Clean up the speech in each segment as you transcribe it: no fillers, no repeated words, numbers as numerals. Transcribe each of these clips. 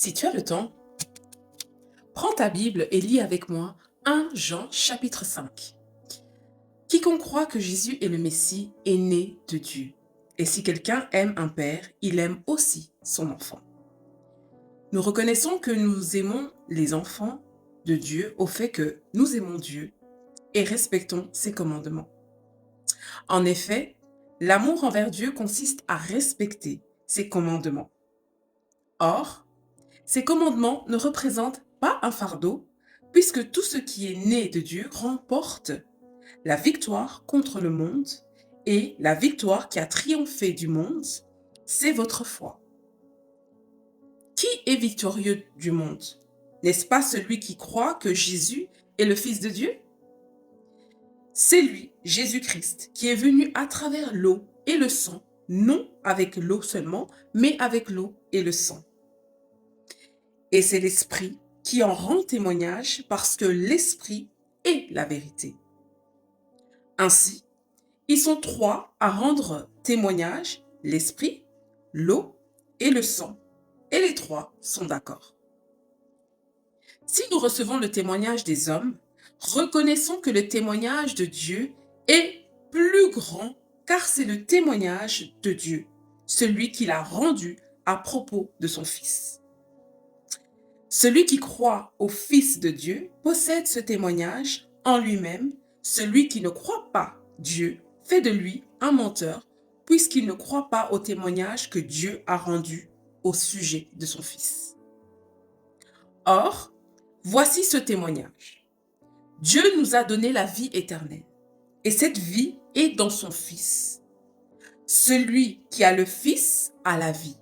Si tu as le temps, prends ta Bible et lis avec moi 1 Jean chapitre 5. Quiconque croit que Jésus est le Messie est né de Dieu. Et si quelqu'un aime un père, il aime aussi son enfant. Nous reconnaissons que nous aimons les enfants de Dieu au fait que nous aimons Dieu et respectons ses commandements. En effet, l'amour envers Dieu consiste à respecter ses commandements. Or, ces commandements ne représentent pas un fardeau, puisque tout ce qui est né de Dieu remporte la victoire contre le monde, et la victoire qui a triomphé du monde, c'est votre foi. Qui est victorieux du monde? N'est-ce pas celui qui croit que Jésus est le Fils de Dieu? C'est lui, Jésus-Christ, qui est venu à travers l'eau et le sang, non avec l'eau seulement, mais avec l'eau et le sang. Et c'est l'Esprit qui en rend témoignage parce que l'Esprit est la vérité. Ainsi, ils sont trois à rendre témoignage, l'Esprit, l'eau et le sang. Et les trois sont d'accord. Si nous recevons le témoignage des hommes, reconnaissons que le témoignage de Dieu est plus grand car c'est le témoignage de Dieu, celui qu'il a rendu à propos de son Fils. Celui qui croit au Fils de Dieu possède ce témoignage en lui-même. Celui qui ne croit pas Dieu fait de lui un menteur, puisqu'il ne croit pas au témoignage que Dieu a rendu au sujet de son Fils. Or, voici ce témoignage. Dieu nous a donné la vie éternelle, et cette vie est dans son Fils. Celui qui a le Fils a la vie.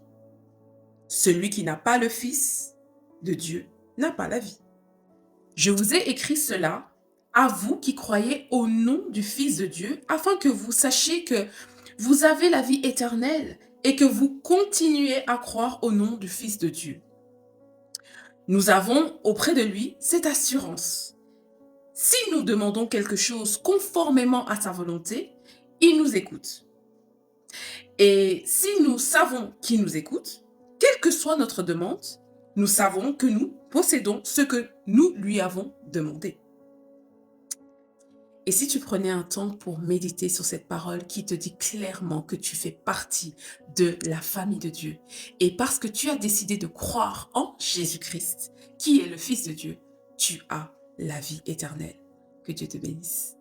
Celui qui n'a pas le Fils de Dieu n'a pas la vie. Je vous ai écrit cela à vous qui croyez au nom du Fils de Dieu, afin que vous sachiez que vous avez la vie éternelle et que vous continuez à croire au nom du Fils de Dieu. Nous avons auprès de lui cette assurance. Si nous demandons quelque chose conformément à sa volonté, il nous écoute. Et si nous savons qu'il nous écoute, quelle que soit notre demande, nous savons que nous possédons ce que nous lui avons demandé. Et si tu prenais un temps pour méditer sur cette parole qui te dit clairement que tu fais partie de la famille de Dieu, et parce que tu as décidé de croire en Jésus-Christ, qui est le Fils de Dieu, tu as la vie éternelle. Que Dieu te bénisse.